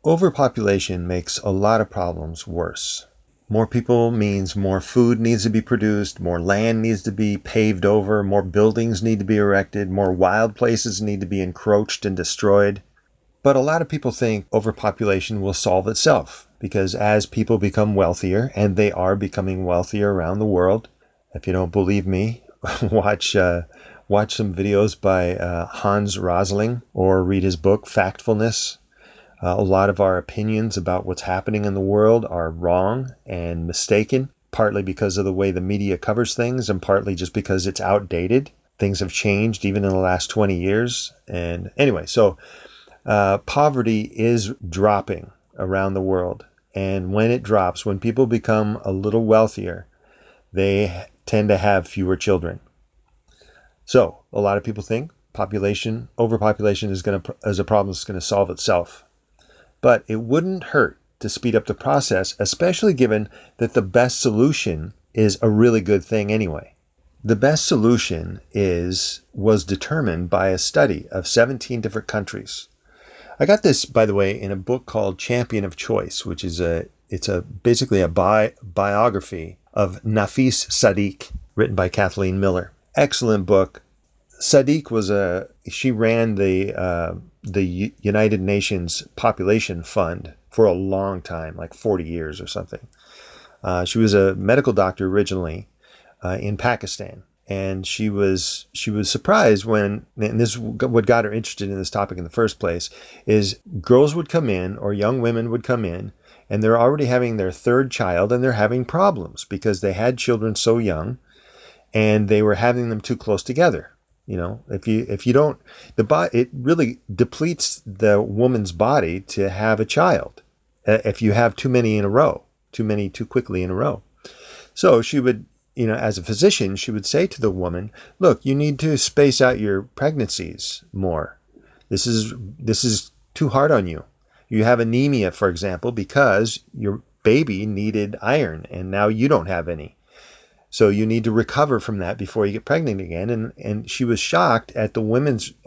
Overpopulation makes a lot of problems worse. More people means more food needs to be produced, more land needs to be paved over, more buildings need to be erected, more wild places need to be encroached and destroyed. But a lot of people think overpopulation will solve itself because as people become wealthier, and they are becoming wealthier around the world, if you don't believe me, watch some videos by Hans Rosling or read his book, Factfulness. A lot of our opinions about what's happening in the world are wrong and mistaken, partly because of the way the media covers things and partly just because it's outdated. Things have changed even in the last 20 years. And anyway, so poverty is dropping around the world. And when it drops, when people become a little wealthier, they tend to have fewer children. So a lot of people think overpopulation is a problem that's going to solve itself. But it wouldn't hurt to speed up the process, especially given that the best solution is a really good thing anyway. The best solution was determined by a study of 17 different countries. I got this, by the way, in a book called Champion of Choice, which is basically a biography of Nafis Sadiq, written by Kathleen Miller. Excellent book. Sadiq she ran the United Nations Population Fund for a long time, like 40 years or something. She was a medical doctor originally in Pakistan. And she was surprised when, and this is what got her interested in this topic in the first place, is girls would come in or young women would come in and they're already having their third child and they're having problems because they had children so young and they were having them too close together. You know, if you don't, it really depletes the woman's body to have a child if you have too many in a row, too quickly in a row. So she would, as a physician, she would say to the woman, look, you need to space out your pregnancies more. This is too hard on you. You have anemia, for example, because your baby needed iron and now you don't have any. So you need to recover from that before you get pregnant again. And she was shocked at a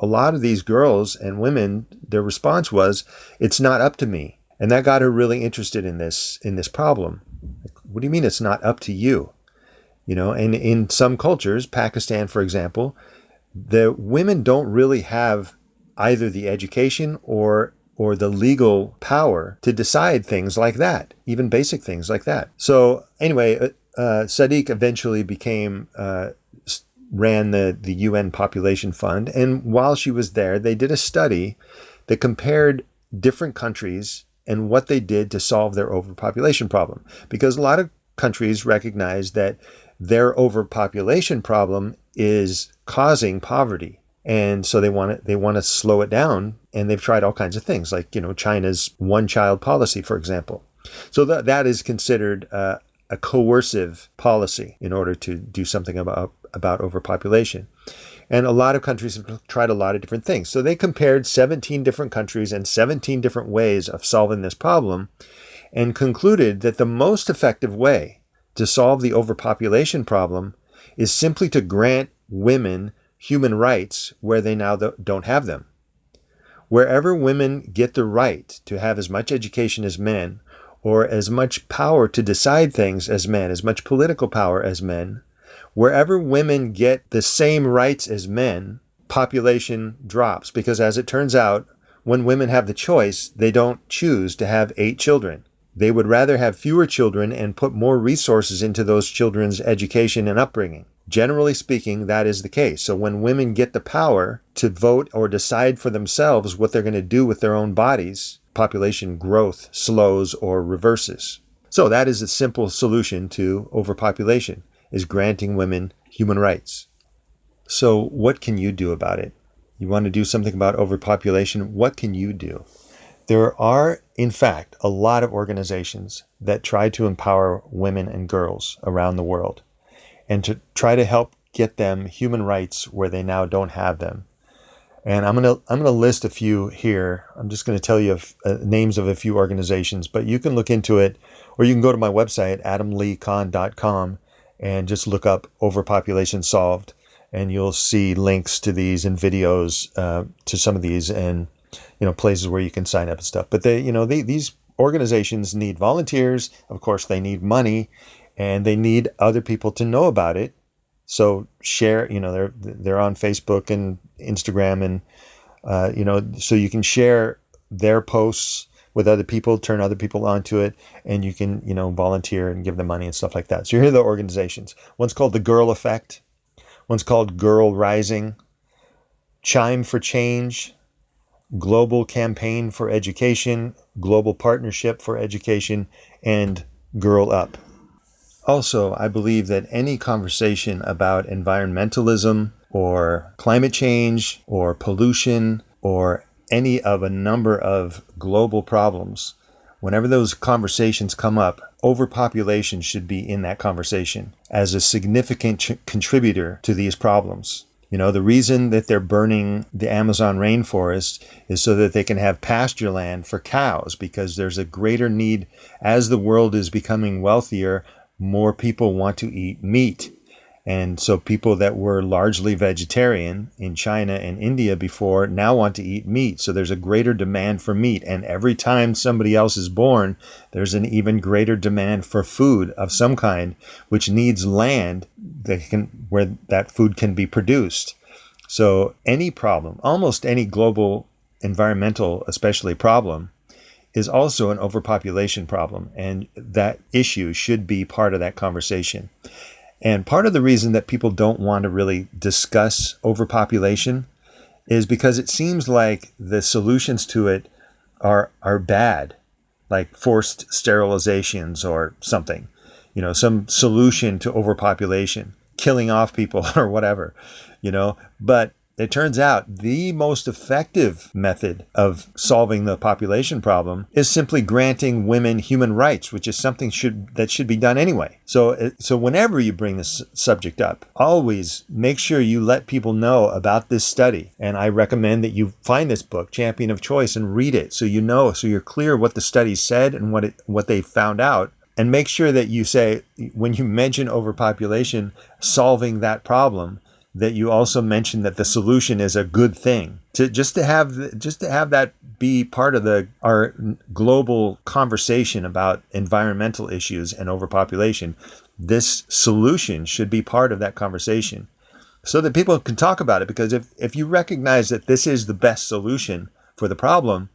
lot of these girls and women, their response was, it's not up to me. And that got her really interested in this problem. What do you mean it's not up to you? And in some cultures, Pakistan, for example, the women don't really have either the education or the legal power to decide things like that, even basic things like that. So anyway, Sadiq eventually ran the UN Population Fund. And while she was there, they did a study that compared different countries and what they did to solve their overpopulation problem. Because a lot of countries recognize that their overpopulation problem is causing poverty. And so they want to slow it down. And they've tried all kinds of things like, China's one-child policy, for example. So that is considered a coercive policy in order to do something about overpopulation. And a lot of countries have tried a lot of different things. So they compared 17 different countries and 17 different ways of solving this problem and concluded that the most effective way to solve the overpopulation problem is simply to grant women human rights where they now don't have them. Wherever women get the right to have as much education as men, or as much power to decide things as men, as much political power as men, wherever women get the same rights as men, population drops. Because as it turns out, when women have the choice, they don't choose to have 8 children. They would rather have fewer children and put more resources into those children's education and upbringing. Generally speaking, that is the case. So when women get the power to vote or decide for themselves what they're going to do with their own bodies, population growth slows or reverses. So that is a simple solution to overpopulation, is granting women human rights. So what can you do about it? You want to do something about overpopulation? What can you do? There are, in fact, a lot of organizations that try to empower women and girls around the world and to try to help get them human rights where they now don't have them. And I'm gonna list a few here. I'm just going to tell you names of a few organizations, but you can look into it, or you can go to my website, adamleekahn.com, and just look up Overpopulation Solved, and you'll see links to these and videos to some of these. And places where you can sign up and stuff. But these organizations need volunteers. Of course, they need money, and they need other people to know about it. So share, they're on Facebook and Instagram, and so you can share their posts with other people, turn other people onto it, and you can, volunteer and give them money and stuff like that. So here are the organizations. One's called the Girl Effect. One's called Girl Rising. Chime for Change. Global Campaign for Education. Global Partnership for Education. And Girl Up. Also, I believe that any conversation about environmentalism or climate change or pollution or any of a number of global problems, whenever those conversations come up, overpopulation should be in that conversation as a significant contributor to these problems. The reason that they're burning the Amazon rainforest is so that they can have pasture land for cows, because there's a greater need. As the world is becoming wealthier, more people want to eat meat. And so people that were largely vegetarian in China and India before now want to eat meat. So there's a greater demand for meat. And every time somebody else is born, there's an even greater demand for food of some kind, which needs land where that food can be produced. So any problem, almost any global environmental, especially problem, is also an overpopulation problem. And that issue should be part of that conversation. And part of the reason that people don't want to really discuss overpopulation is because it seems like the solutions to it are bad, like forced sterilizations or something, some solution to overpopulation, killing off people or whatever, but it turns out the most effective method of solving the population problem is simply granting women human rights, which is something that should be done anyway. So whenever you bring this subject up, always make sure you let people know about this study. And I recommend that you find this book, Champion of Choice, and read it so you're clear what the study said and what they found out. And make sure that you say, when you mention overpopulation, solving that problem, that you also mention that the solution is a good thing. Just to have that be part of our global conversation about environmental issues and overpopulation. This solution should be part of that conversation so that people can talk about it. Because if you recognize that this is the best solution for the problem,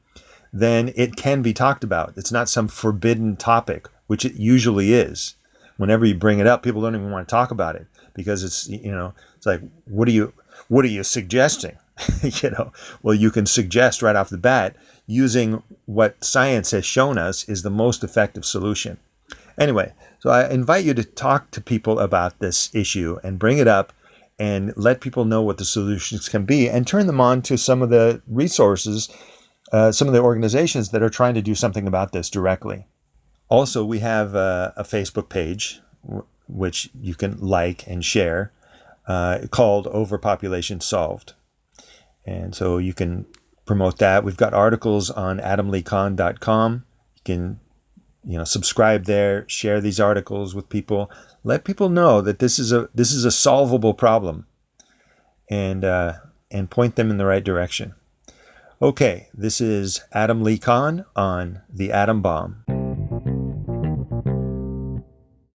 then it can be talked about. It's not some forbidden topic, which it usually is. Whenever you bring it up, people don't even want to talk about it because it's like, what are you suggesting? Well, you can suggest right off the bat using what science has shown us is the most effective solution. Anyway, so I invite you to talk to people about this issue and bring it up and let people know what the solutions can be and turn them on to some of the resources, some of the organizations that are trying to do something about this directly. Also, we have a Facebook page, which you can like and share, called Overpopulation Solved. And so you can promote that. We've got articles on adamleecon.com. You can subscribe there, share these articles with people. Let people know that this is a solvable problem, and point them in the right direction. Okay, this is Adam Lee Kahn on The Atom Bomb.